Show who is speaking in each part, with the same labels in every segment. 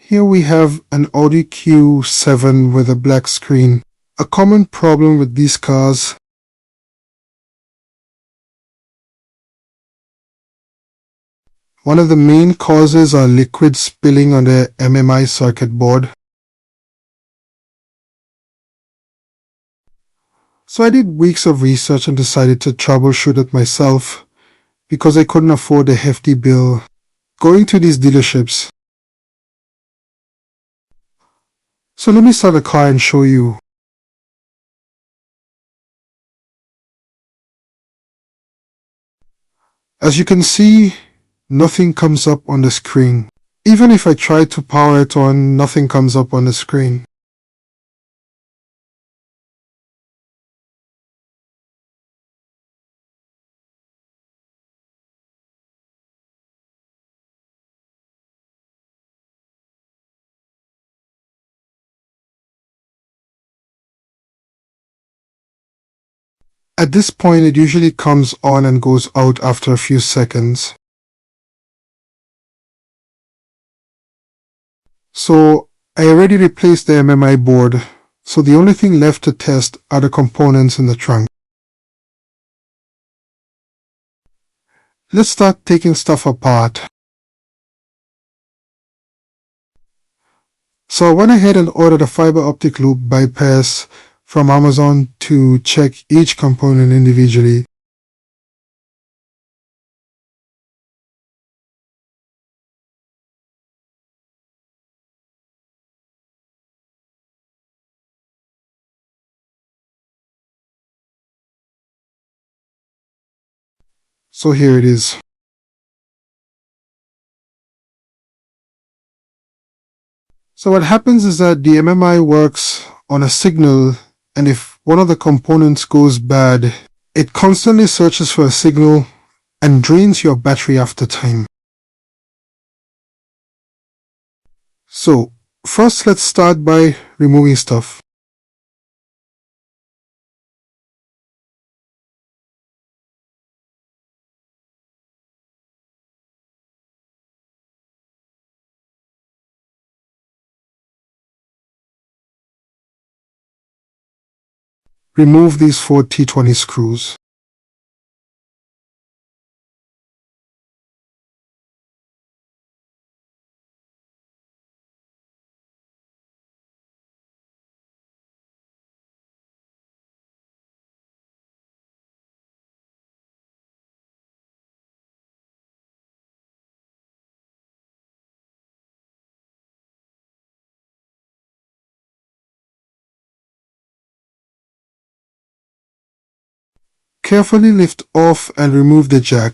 Speaker 1: Here we have an Audi Q7 with a black screen. A common problem with these cars one of the main causes are liquid spilling on the MMI circuit board. So I did weeks of research and decided to troubleshoot it myself because I couldn't afford a hefty bill going to these dealerships. So let me start the car and show you. As you can see, nothing comes up on the screen. Even if I try to power it on, nothing comes up on the screen. At this point, it usually comes on and goes out after a few seconds. So I already replaced the MMI board, so the only thing left to test are the components in the trunk. Let's start taking stuff apart. So I went ahead and ordered a fiber optic loop bypass from Amazon to check each component individually. So here it is. So what happens is that the MMI works on a signal, and if one of the components goes bad, it constantly searches for a signal and drains your battery after time. So first, let's start by removing stuff. Remove these 4 T20 screws. Carefully lift off and remove the jack.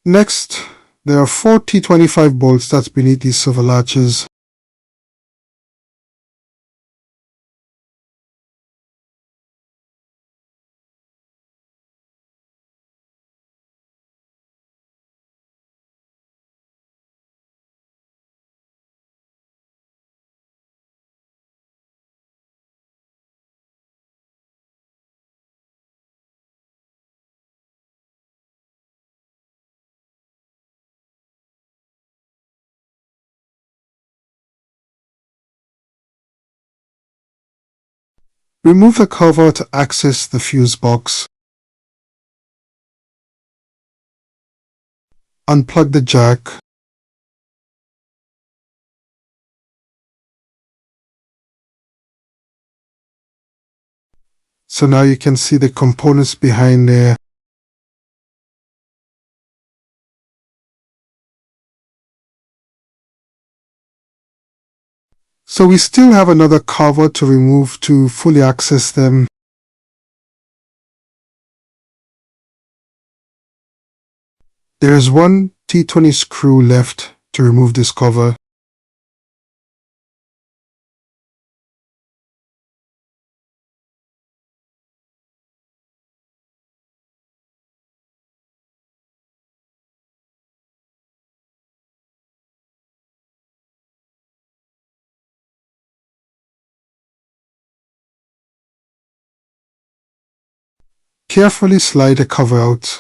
Speaker 1: Next, there are 4 T25 bolts that's beneath these silver latches. Remove the cover to access the fuse box. Unplug the jack. So now you can see the components behind there. So we still have another cover to remove to fully access them. There is one T20 screw left to remove this cover. carefully slide the cover out.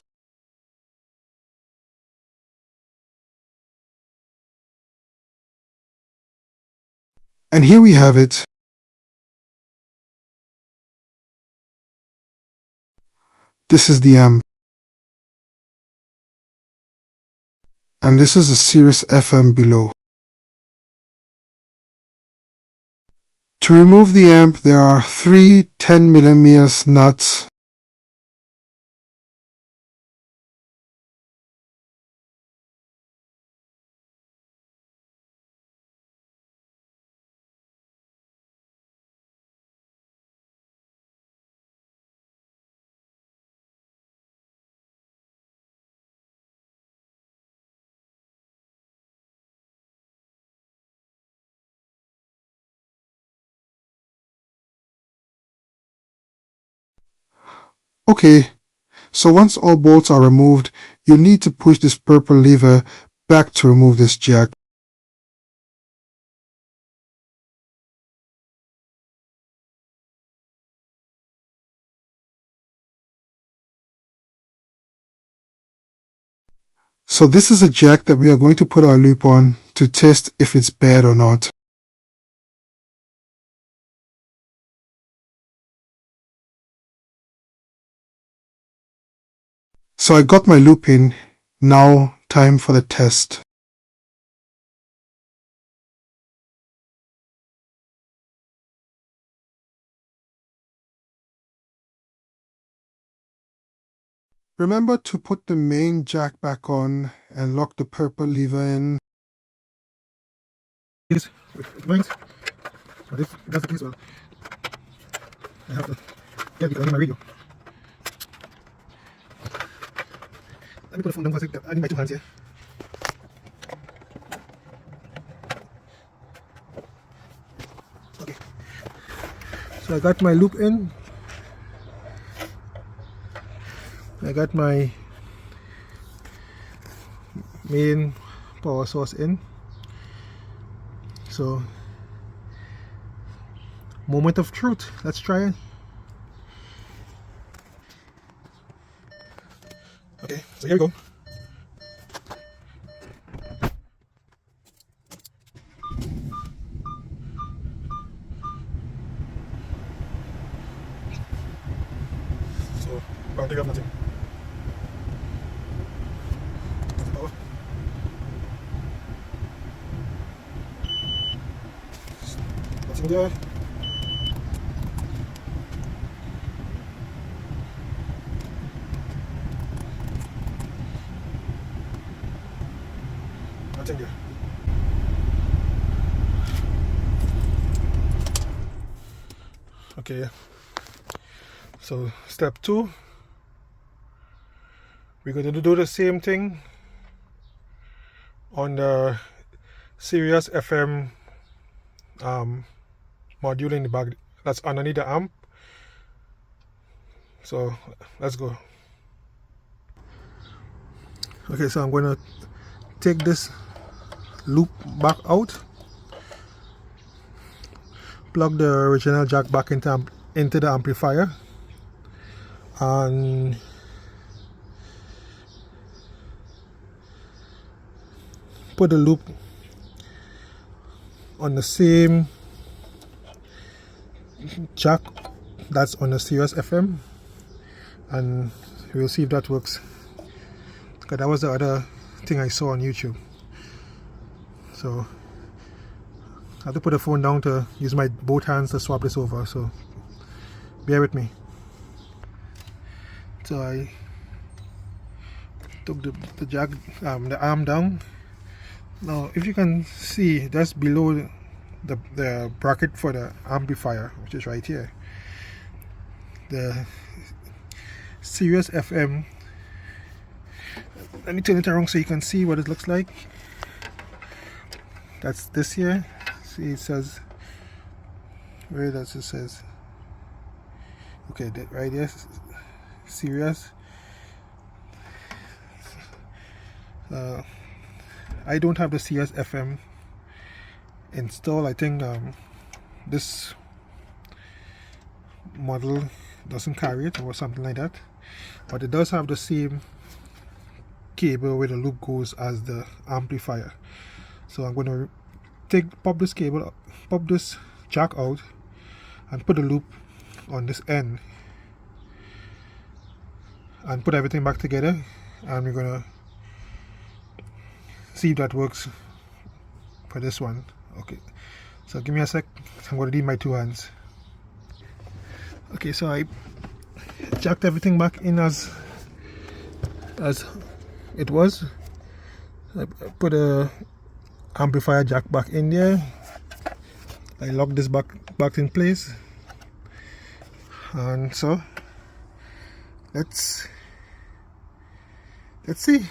Speaker 1: And here we have it. This is the amp. And this is the Sirius FM below. To remove the amp, there are 3 10mm nuts. Okay, so once all bolts are removed, you need to push this purple lever back to remove this jack. So this is a jack that we are going to put our loop on to test if it's bad or not. So I got my loop in. Now time for the test. Remember to put the main jack back on and lock the purple lever in. Yes, that's the case. Well, I have to get it on my radio. Let me put the phone down for a second. I need my 2 hands here. Okay. So I got my loop in. I got my main power source in. So, moment of truth. Let's try it. Okay, so here we go. So, battery of nothing. Power. Nothing there. Nothing there. Okay, so step 2, we're going to do the same thing on the Sirius FM module in the back that's underneath the amp. So let's go. Okay, so I'm going to take this loop back out, plug the original jack back into the amplifier, and put the loop on the same jack that's on the Sirius FM, and we'll see if that works, because that was the other thing I saw on YouTube. So I have to put the phone down to use my both hands to swap this over, so bear with me. So I took the jack, the arm down. Now if you can see, that's below the bracket for the amplifier, which is right here. The Sirius FM, let me turn it around so you can see what it looks like. That's this here. See, it says, where does it says? Okay, right there, Sirius. I don't have the Sirius FM installed. I think this model doesn't carry it or something like that, but it does have the same cable where the loop goes as the amplifier. So I'm going to pop this jack out and put the loop on this end and put everything back together, and we're gonna see if that works for this one. Okay, so give me a sec. I'm gonna need my two hands. Okay, so I jacked everything back in as it was. I put a amplifier jack back in there. I locked this back in place, and so let's see.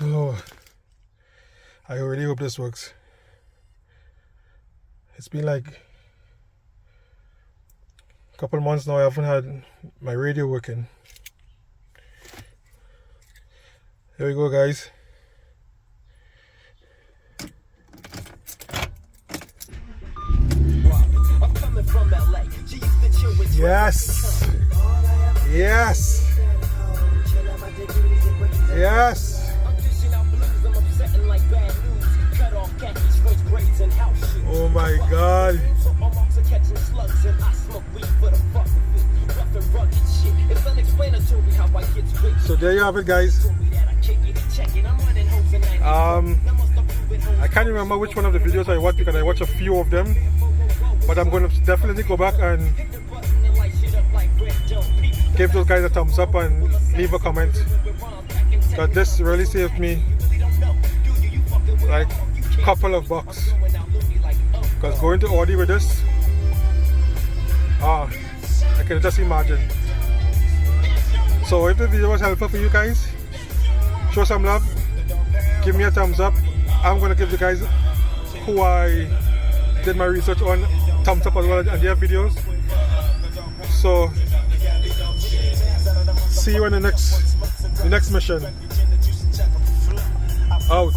Speaker 1: Oh, I really hope this works. It's been like a couple months now I haven't had my radio working. Here we go, guys. Yes. Yes. Yes. Oh my God. So there you have it, guys. I can't remember which one of the videos I watched because I watched a few of them, but I'm going to definitely go back and give those guys a thumbs up and leave a comment, because this really saved me like a couple of bucks, because going to Audi with this, I can just imagine. So if the video was helpful for you guys, show some love, give me a thumbs up. I'm going to give the guys who I did my research on thumbs up as well on their videos. So see you in the next mission. Out.